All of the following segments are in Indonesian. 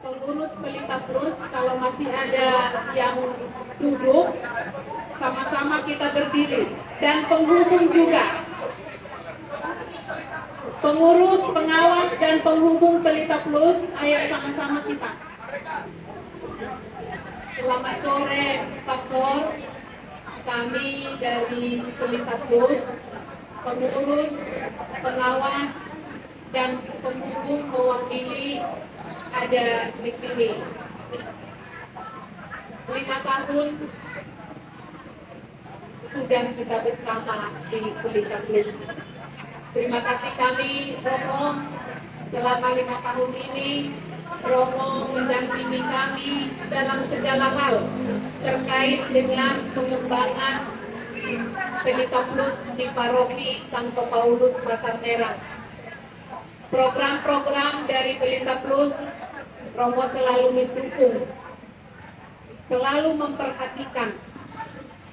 pengurus Pelita Plus, kalau masih ada yang duduk, sama-sama kita berdiri. Dan penghubung juga. Pengurus, pengawas, dan penghubung Pelita Plus, ayo sama-sama kita. Selamat sore, Pastor. Kami dari Pelita Plus, pengurus, pengawas, dan penghubung mewakili ada di sini. 5 tahun sudah kita bersama di Pelita Plus. Terima kasih kami, Romo, selama 5 tahun ini. Romo mendampingi kami dalam segala hal terkait dengan pengembangan Pelita Plus di Paroki Santo Paulus Pasar Merah. Program-program dari Pelita Plus, Romo selalu mendukung, selalu memperhatikan.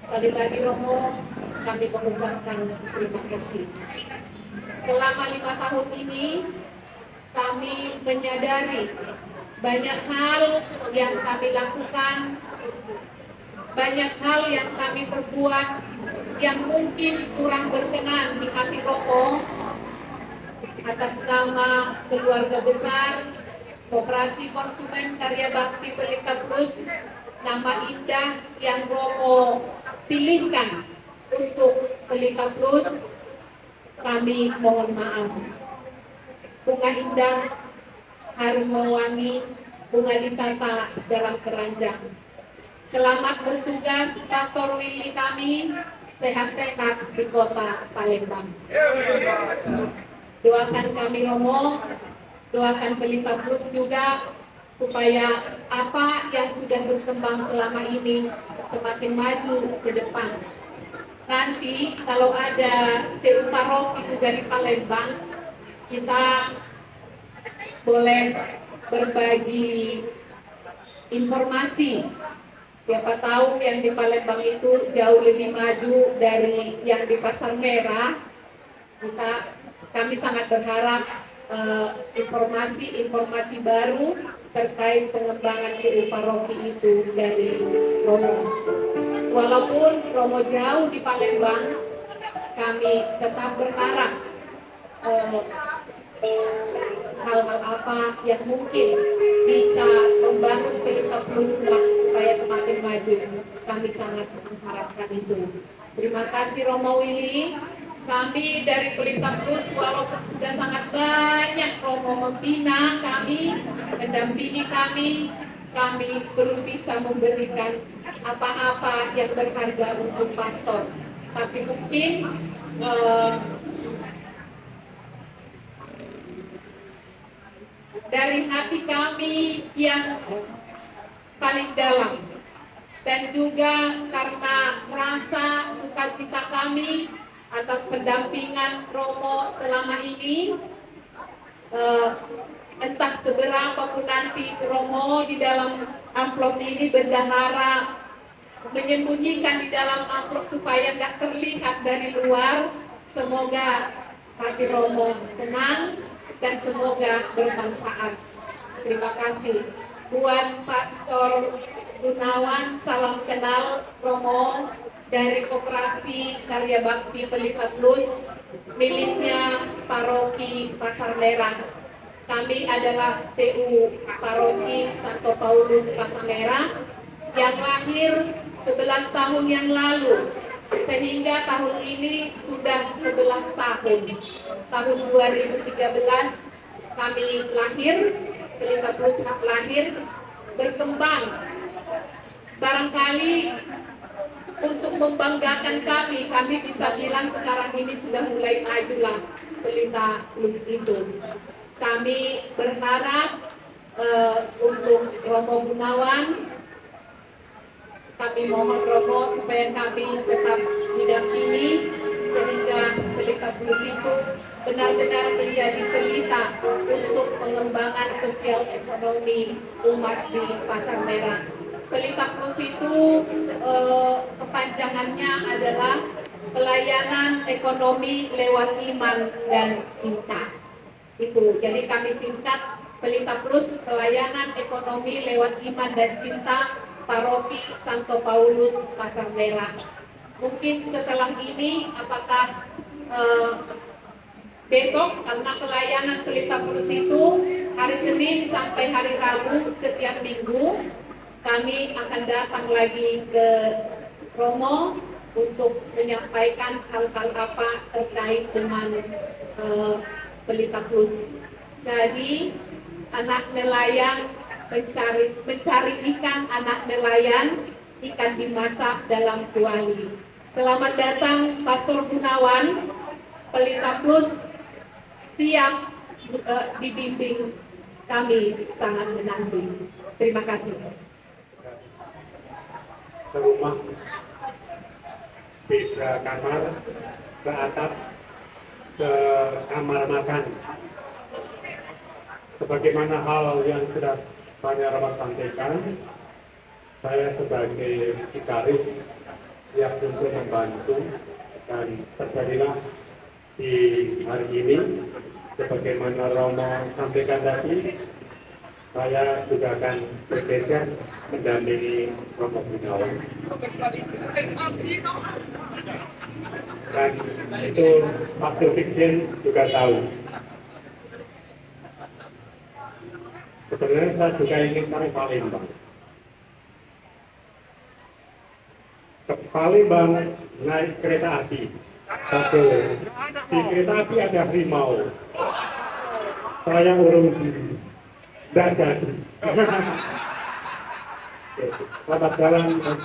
Sekali lagi Romo, kami mengucapkan terima kasih. Selama 5 tahun ini, kami menyadari banyak hal yang kami lakukan, banyak hal yang kami perbuat yang mungkin kurang berkenan di hati Romo. Atas nama keluarga besar Koperasi Konsumen Karya Bakti Pelita Plus, nama indah yang Romo pilihkan untuk Pelita Plus, kami mohon maaf. Bunga indah, harum mewangi, bunga ditata dalam keranjang. Selamat bertugas Pastor Willy kami, sehat-sehat di kota Palembang. Doakan kami Romo, doakan Pelita Plus juga, supaya apa yang sudah berkembang selama ini semakin maju ke depan. Nanti kalau ada CU Paroki juga di Palembang, kita boleh berbagi informasi. Siapa tahu yang di Palembang itu jauh lebih maju dari yang di Pasar Merah. Kami sangat berharap informasi baru terkait pengembangan CU Paroki itu dari Romo. Walaupun Romo jauh di Palembang, kami tetap berharap hal-hal apa yang mungkin bisa membangun Pelita Plus supaya semakin maju. Kami sangat mengharapkan itu. Terima kasih Romo Willy. Kami dari Pelita Plus, walaupun sudah sangat banyak Romo membina kami, mendampingi kami belum bisa memberikan apa-apa yang berharga untuk pastor. Tapi mungkin dari hati kami yang paling dalam, dan juga karena rasa sukacita kami atas pendampingan Romo selama ini, entah seberapa pun nanti Romo di dalam amplop ini bendahara menyembunyikan di dalam amplop supaya nggak terlihat dari luar. Semoga hati Romo senang dan semoga bermanfaat. Terima kasih. Buat Pastor Gunawan, salam kenal Romo dari Koperasi Karya Bakti Pelita Plus, miliknya Paroki Pasar Merah. Kami adalah CU Paroki Santo Paulus Pasar Merah yang lahir 11 tahun yang lalu, sehingga tahun ini sudah 11 tahun. Tahun 2013 kami lahir, Pelita Plus lahir, berkembang. Barangkali untuk membanggakan kami bisa bilang sekarang ini sudah mulai majulah Pelita Plus itu. Kami berharap untuk Romo Gunawan, kami mohon Romo supaya kami tetap didampingi sehingga Pelita Plus itu benar-benar menjadi pelita untuk pengembangan sosial ekonomi umat di Pasar Merah. Pelita Plus itu kepanjangannya adalah pelayanan ekonomi lewat iman dan cinta. Itu, jadi kami singkat Pelita Plus pelayanan ekonomi lewat iman dan cinta Paroki Santo Paulus Pasar Merah. Mungkin setelah ini apakah besok, karena pelayanan Pelita Plus itu hari Senin sampai hari Rabu setiap minggu, kami akan datang lagi ke Romo untuk menyampaikan hal-hal apa terkait dengan Pelita Plus. Jadi anak nelayan mencari ikan, anak nelayan ikan dimasak dalam kuali. Selamat datang Pastor Gunawan. Pelita Plus siap dibimbing, kami sangat menanti. Terima kasih. Serumah, beda kamar, seatap, sekamar makan. Sebagaimana hal yang sudah Pak Rahmat sampaikan, saya sebagai vikaris siap untuk membantu, dan terjadilah di hari ini sebagaimana Romo sampaikan tadi, saya juga akan bergeser mendampingi Romo Gunawan. Dan itu waktu bikin juga tahu. Sebenarnya saya juga ingin ke Palembang. Ke Palembang naik kereta api. Satu, di kereta api ada harimau. Saya urung tidak jadi. Selamat jalan untuk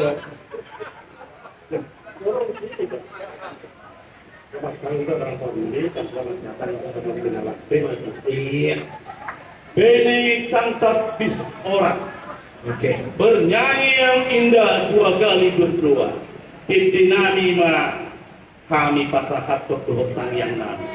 selamat jalan untuk orang pemilih dan selamat datang untuk orang Gunawan. Terima kasih. Iya. Bene cantat bis orang. Oke. Bernyanyi yang indah dua kali berdua. Kintinami ma kami pasahat perdohotan yang nami.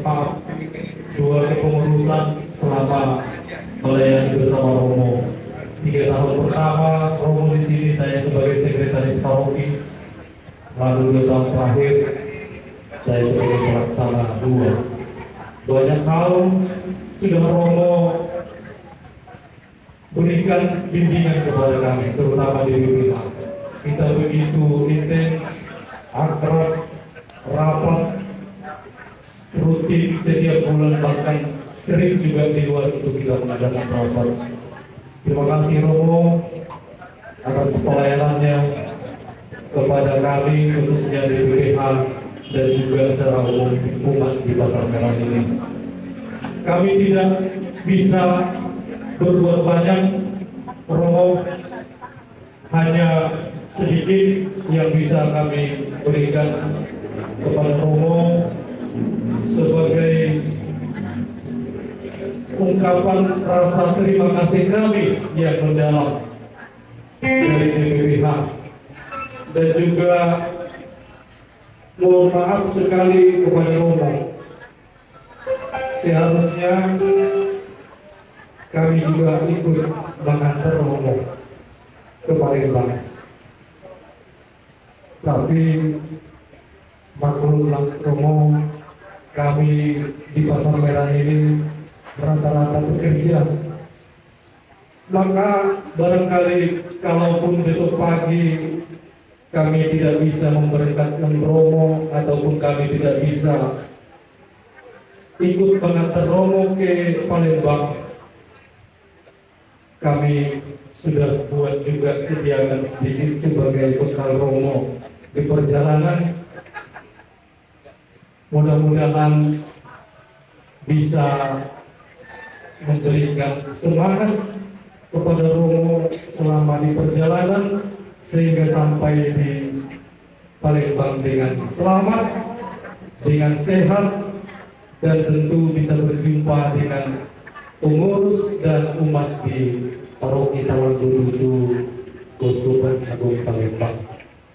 maaf dua kepengurusan selama melayani bersama Romo. 3 tahun pertama Romo di sini saya sebagai sekretaris paroki, lalu 2 tahun terakhir saya sebagai pelaksana 2. Banyak hal sudah Romo berikan bimbingan kepada kami, terutama di BPH. Kita begitu intens, akrab, rapat, rutin setiap bulan, bahkan sering juga di luar itu kita mengadakan rapat. Terima kasih Romo atas pelayanannya kepada kami, khususnya di BPH dan juga secara umum umat di Pasar Merah ini. Kami tidak bisa berbuat banyak, Romo, hanya sedikit yang bisa kami berikan kepada Romo sebagai ungkapan rasa terima kasih kami yang mendalam dari DPPH, dan juga mohon maaf sekali kepada Romo. Seharusnya kami juga ikut mengantar Romo ke Palembang, tapi maklumlah Romo, kami di Pasar Merah ini rata-rata bekerja. Maka barangkali kalaupun besok pagi kami tidak bisa memberangkatkan Romo, ataupun kami tidak bisa ikut mengantar Romo ke Palembang, kami sudah buat juga sediakan sedikit sebagai bekal Romo di perjalanan. Mudah-mudahan bisa memberikan semangat kepada Romo selama di perjalanan, sehingga sampai di Palembang dengan selamat, dengan sehat, dan tentu bisa berjumpa dengan pengurus dan umat di Paroki Tawanggurutu Keuskupan Agung Palembang.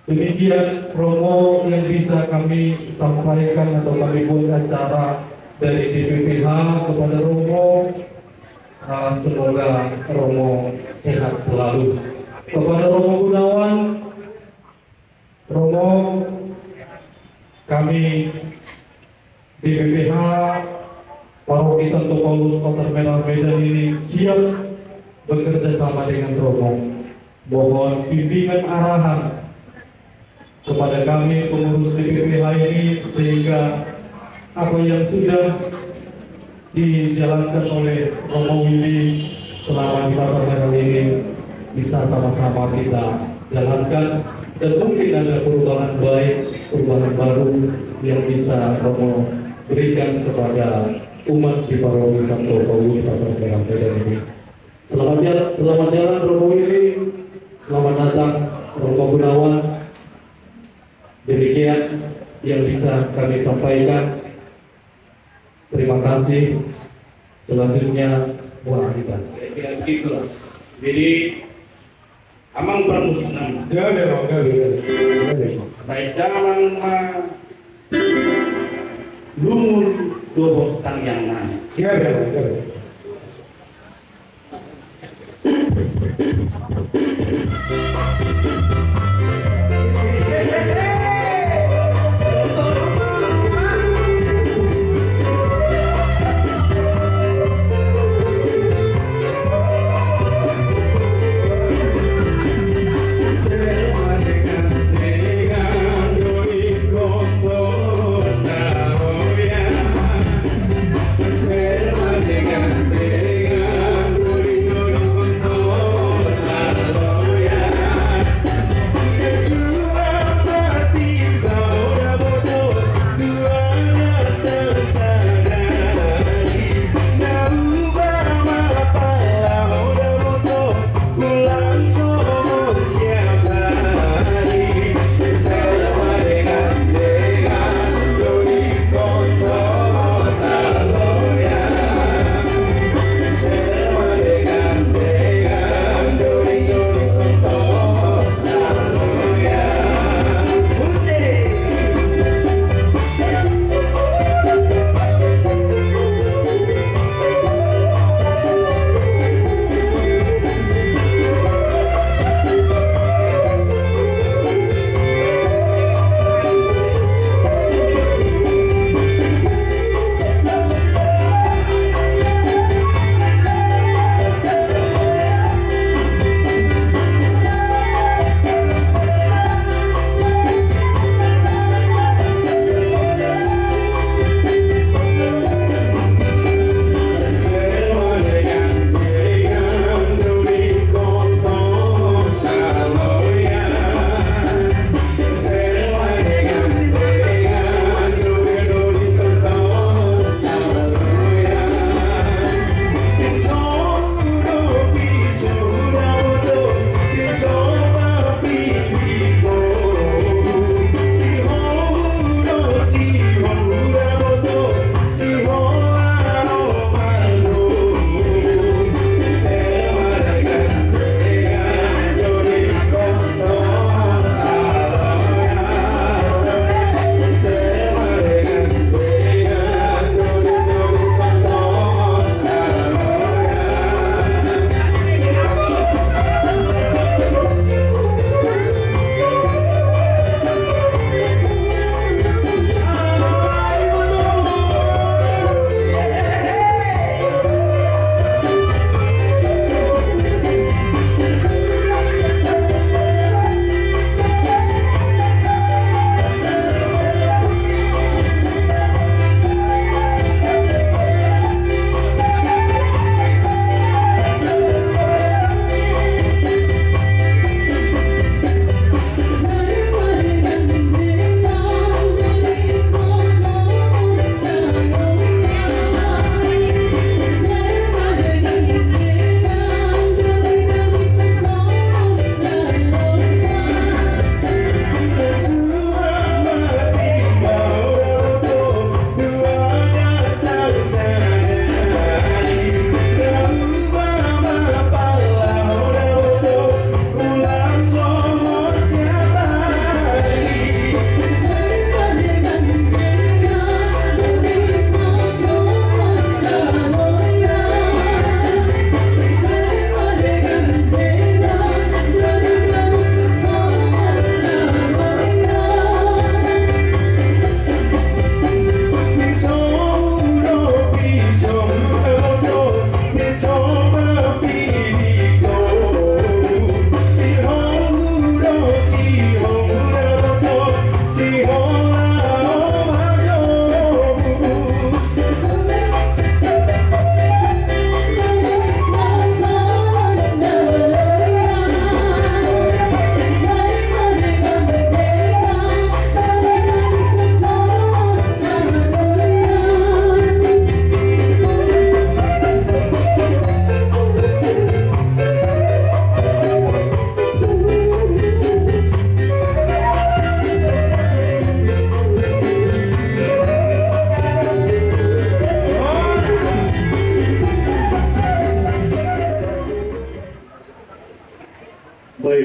Demikian Romo yang bisa kami sampaikan atau kami buat acara dari DPPH kepada Romo. Semoga Romo sehat selalu. Kepada Romo Gunawan, Romo, kami DPPH Paroki Santo Paulus Pasar Merah Medan ini siap bekerja sama dengan Romo. Mohon bimbingan arahan kepada kami pengurus DPPH ini, sehingga apa yang sudah dijalankan oleh Romo Willy selama di Pasar Merah ini bisa sama-sama kita jalankan, dan mungkin ada perubahan baik, perubahan baru yang bisa Romo berikan kepada umat di Paroki Santo Paulus Pasar Merah Medan ini. Selamat jalan Romo Willy, selamat datang Romo Gunawan. Demikian yang bisa kami sampaikan. Terima kasih. Selanjutnya mohon kita. Kira begitulah. Jadi amang pramusna. Gak. Baik dalam lumun dobok tangyang nana. Gak.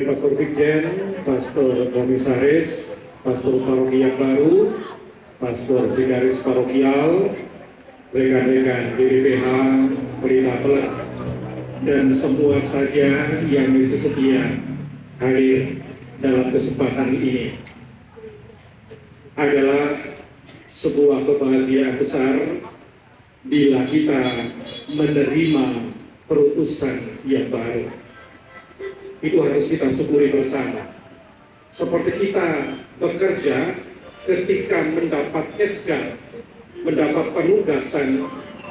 Pastor Brigjen, Pastor Komisaris, Pastor Paroki yang baru, Pastor Vikaris Parokial, rekan-rekan DPH, Pelita Pelat, dan semua saja yang bersedia hadir dalam kesempatan ini. Adalah sebuah kebahagiaan besar bila kita menerima perutusan yang baru. Itu harus kita syukuri bersama. Seperti kita bekerja ketika mendapat SK, mendapat penugasan,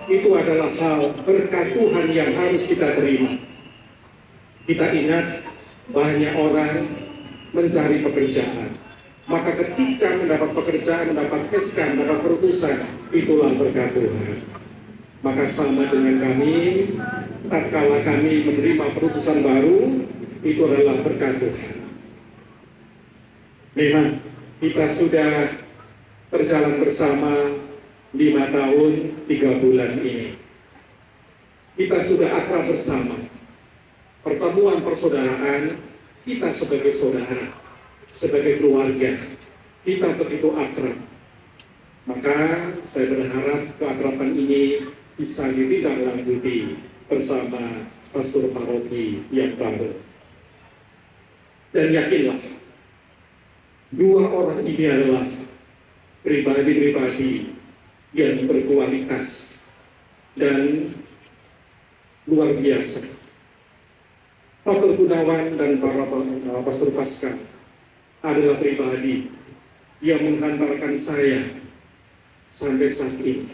itu adalah hal berkat Tuhan yang harus kita terima. Kita ingat banyak orang mencari pekerjaan. Maka ketika mendapat pekerjaan, mendapat SK, mendapat perutusan, itulah berkat Tuhan. Maka sama dengan kami, tatkala kami menerima perutusan baru, itu adalah berkat Tuhan. Memang kita sudah berjalan bersama 5 tahun 3 bulan ini. Kita sudah akrab bersama. Pertemuan persaudaraan, kita sebagai saudara, sebagai keluarga, kita begitu akrab. Maka saya berharap keakraban ini bisa ditindaklanjuti bersama pastor paroki yang baru. Dan yakinlah, 2 orang ini adalah pribadi-pribadi yang berkualitas dan luar biasa. Pastor Gunawan dan para Pastor Pasca adalah pribadi yang menghantarkan saya sampai saat ini.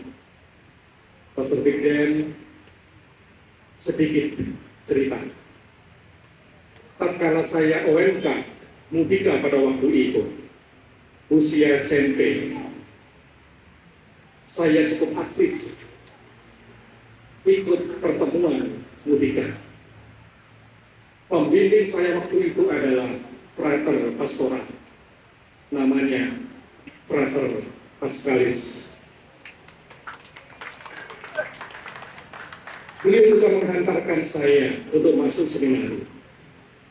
Pastor Brigjen, sedikit cerita. Tatkala saya OMK Mudika pada waktu itu, usia SMP, saya cukup aktif ikut pertemuan Mudika. Pembimbing saya waktu itu adalah Frater Pastoral, namanya Frater Pascalis. Beliau juga menghantarkan saya untuk masuk seminari.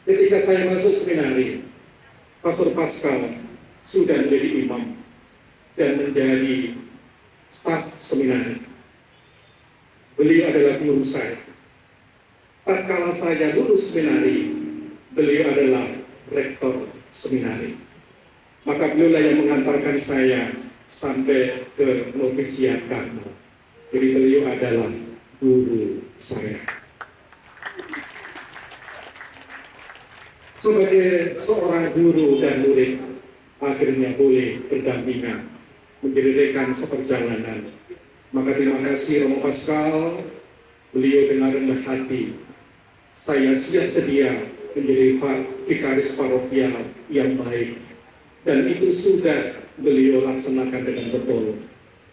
Ketika saya masuk seminari, Pastor Pascal sudah menjadi imam dan menjadi staf seminari. Beliau adalah guru saya. Tatkala saya lulus seminari, beliau adalah rektor seminari. Maka beliau yang mengantarkan saya sampai ke novisiat Karmel. Jadi beliau adalah guru saya. Sebagai seorang guru dan murid, akhirnya boleh berdampingan menjadi rekan seperjalanan. Maka terima kasih Romo Pascal, beliau dengan rendah hati. Saya siap sedia menjadi vikaris parokial yang baik, dan itu sudah beliau laksanakan dengan betul.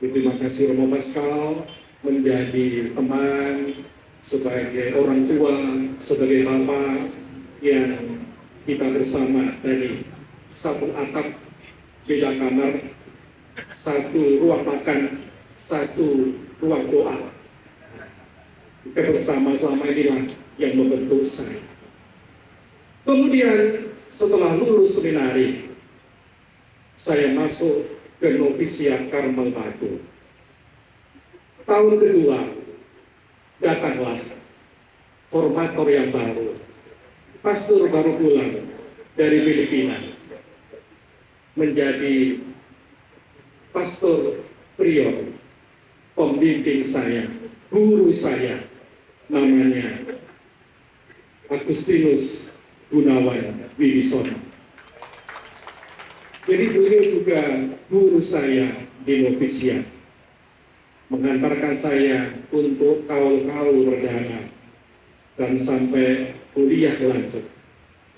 Terima kasih Romo Pascal, menjadi teman, sebagai orang tua, sebagai bapak yang kita bersama tadi, satu atap, beda kamar, satu ruang makan, satu ruang doa. Kebersama selama inilah yang membentuk saya. Kemudian setelah lulus seminari, saya masuk ke novisiat Karmel Batu. Tahun kedua, datanglah formator yang baru, pastor baru pulang dari Filipina, menjadi pastor prior, pembimbing saya, guru saya, namanya Agustinus Gunawan Wibisono. Jadi beliau juga guru saya di novisiat, mengantarkan saya untuk kaul-kaul perdana dan sampai kuliah lanjut.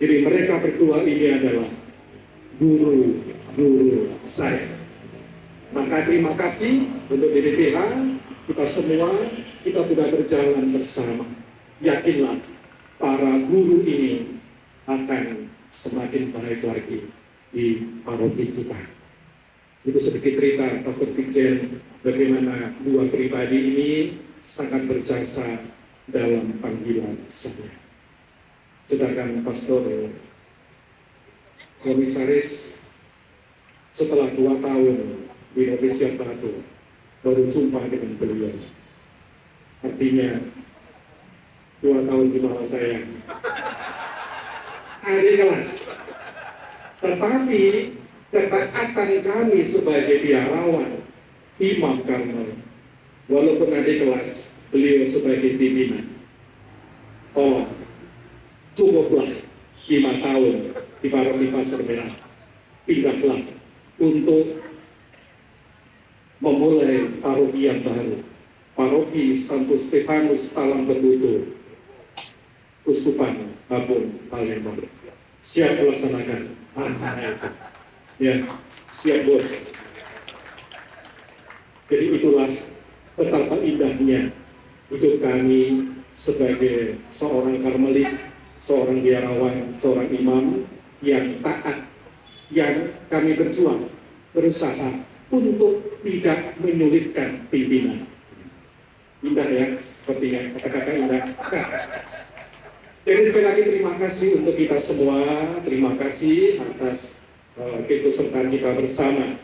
Jadi mereka berdua ini adalah guru-guru saya. Maka terima kasih untuk DPH, kita semua, kita sudah berjalan bersama. Yakinlah, para guru ini akan semakin baik lagi di paroki kita. Itu sedikit cerita Pastor Brigjen, bagaimana 2 pribadi ini sangat berjasa dalam panggilan saya. Sedangkan Pastor komisaris setelah 2 tahun di Indonesia Batu baru jumpa dengan beliau. Artinya 2 tahun di bawah saya. Adik kelas. Tetapi ketaatan kami sebagai biarawan, imam karmel, walaupun adik kelas, beliau sebagai pimpinan. Tolong, cukuplah 5 tahun di Paroki Pasar Merah. Pindahlah untuk memulai paroki yang baru. Paroki Santo Stefanus Talang Betutu, Uskupan Babon Palembang. Siap melaksanakan. Ya, siap bos. Jadi itulah betapa indahnya hidup kami sebagai seorang karmelit, seorang biarawan, seorang imam yang taat, yang kami berjuang, berusaha untuk tidak menyulitkan pimpinan. Indah ya, sepertinya kata-kata indah. Jadi sekali lagi terima kasih untuk kita semua, terima kasih atas keikutsertaan kita bersama.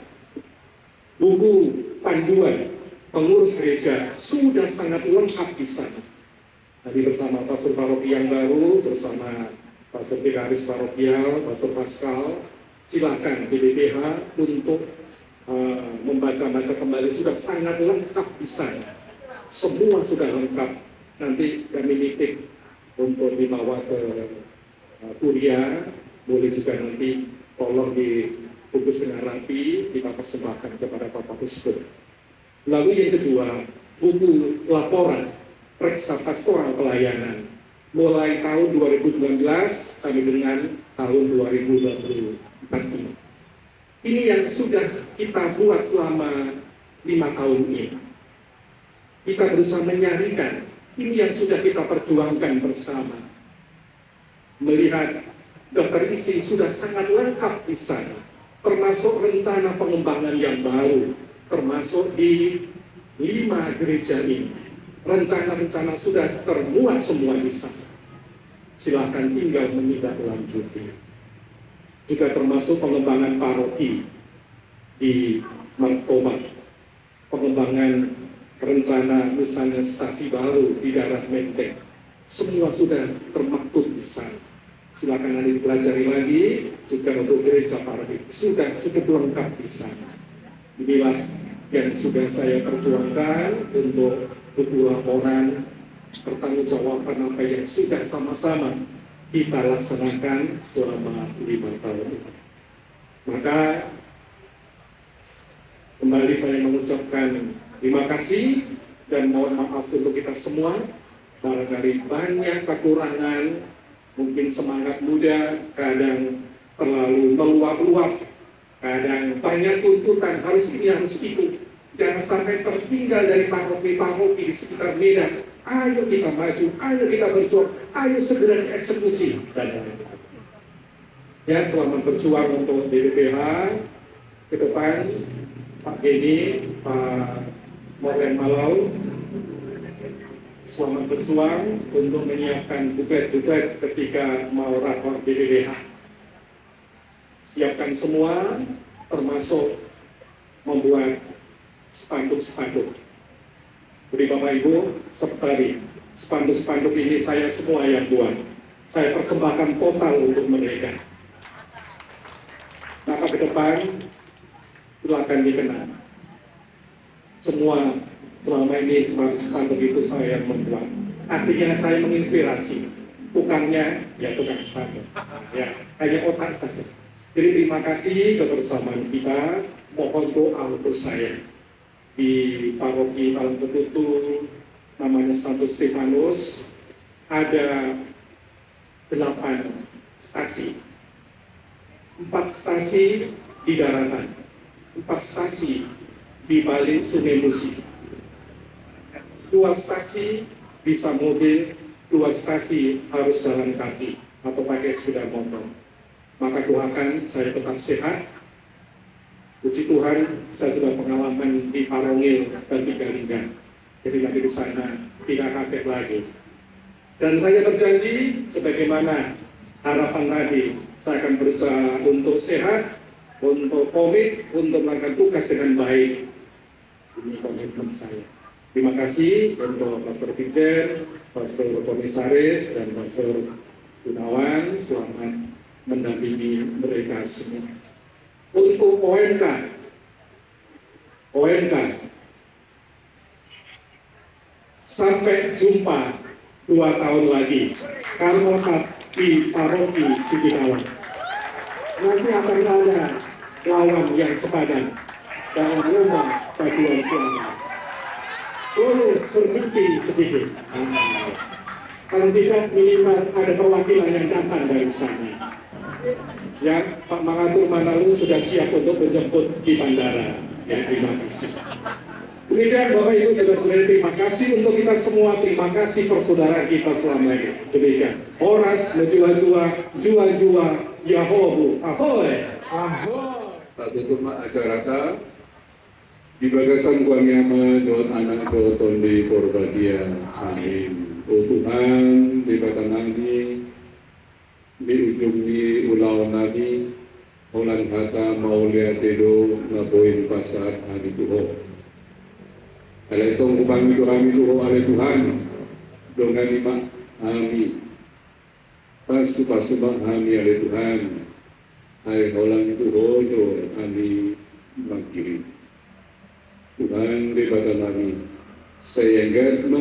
Buku panduan pengurus gereja sudah sangat lengkap di sana. Tadi bersama pastor paroki yang baru, bersama pastor vicaris parokial, pastor Pascal, silakan BPPH untuk membaca-baca kembali, sudah sangat lengkap di sana. Semua sudah lengkap. Nanti kami nitip untuk dibawa ke kuliah, boleh juga nanti tolong dibungkus dengan rapi, kita persembahkan kepada Bapak Uskup. Lalu yang kedua, buku laporan periksa pastoral pelayanan mulai tahun 2019 sampai dengan tahun 2024 ini. Ini yang sudah kita buat selama 5 tahun ini. Kita berusaha menyarikan ini yang sudah kita perjuangkan bersama. Melihat Dr. Isi sudah sangat lengkap di sana, termasuk rencana pengembangan yang baru, termasuk di 5 gereja ini. Rencana-rencana sudah termuat semua di sana. Silakan tinggal menindaklanjuti. Juga termasuk pengembangan paroki di Martoba, pengembangan rencana misalnya stasi baru di daerah Menteng, semua sudah termaktub di sana. Silakan nanti dipelajari lagi. Juga untuk gereja paroki sudah cukup lengkap di sana. Inilah yang sudah saya perjuangkan untuk buku laporan pertanggungjawaban apa yang sudah sama-sama kita laksanakan selama 5 tahun. Maka kembali saya mengucapkan terima kasih dan mohon maaf untuk kita semua. Barangkali banyak kekurangan, mungkin semangat muda kadang terlalu meluap-luap, kadang banyak tuntutan harus ini harus itu. Jangan sampai tertinggal dari paroki-paroki di sekitar Medan. Ayo kita maju, ayo kita berjuang, ayo segera dieksekusi dan lain-lain. Ya, selamat berjuang untuk BPPH ke depan. Pak Geni, Pak Morgan Malau, selamat berjuang untuk menyiapkan buklet-buklet ketika mau rapor BPPH. Siapkan semua, termasuk membuat spanduk-spanduk. Jadi Bapak Ibu, seperti spanduk-spanduk ini saya semua yang buat. Saya persembahkan total untuk mereka. Maka ke depan silakan dikenal. Semua selama ini spanduk itu saya yang membuat. Artinya saya menginspirasi. Tukangnya ya tukang spanduk. Ya, hanya otak saja. Jadi terima kasih kebersamaan kita. Mohon doa untuk saya di paroki Talang Betutu, namanya Santo Stefanus, ada 8 stasi. 4 stasi di daratan, 4 stasi di balik Sungai Musi, 2 stasi bisa mobil, 2 stasi harus jalan kaki atau pakai sepeda motor. Maka doakan saya tetap sehat. Puji Tuhan, saya sudah pengalaman di Parongil dan Tigalingga. Jadi nanti di sana tidak kaget lagi. Dan saya berjanji, sebagaimana harapan tadi, Saya akan berusaha untuk sehat, untuk komit, untuk melakukan tugas dengan baik. Ini komitmen saya. Terima kasih untuk Pastor Vincent, Pastor Komisaris, dan Pastor Gunawan. Selamat mendampingi mereka semua. Untuk OMK, sampai jumpa 2 tahun lagi. Karmotat di Paroki Sidikawan. Nanti akan ada lawan yang sepadan dalam rumah paduan selamat. Boleh berhenti sedikit. Kalau tidak minimal ada perwakilan yang datang dari sana. Ya, Pak Mangatur Manalu sudah siap untuk menjemput di bandara. Ya, terima kasih. Demikian Bapak Ibu Saudara-saudara, terima kasih untuk kita semua, terima kasih persaudaraan kita selama ini. Demikian. Horas jua, Yahobu, ahoy, ahoy. Tak tutup acara di bagasan kuang Yama don anak doton di Porbadia. Amin. Oh Tuhan, di batang nani, di ujung di ulau nani, Olan kata mau lihat dedo ngaboin pasar hari Tuhan. Alay itong upang kami Tuhan, alay Tuhan, dongan lima kami. Pasubang kami alay Tuhan, ay Olan Tuhan, kami magkiri. Tuhan di bata kami, sayanggat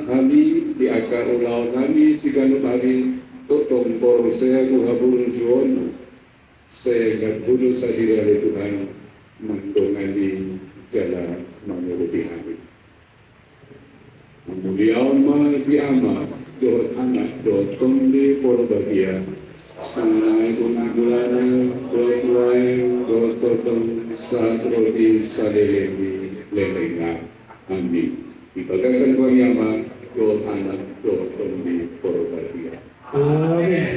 kami di akar ulau kami si kanu kami, totong poro saya kuhabulun John, sayanggat bunuh sadiri alay Tuhan, mandongani jalan menguruti kami. Muliauma di ama, dohot anak, dohot kondi Porbadia, sangai kunagulana, dohot wae, dohot totong, satrodi salelewi lelenga. Amin. Di bagasan kuang Yama, dohot anak, dohot kondi Porbadia. Amin.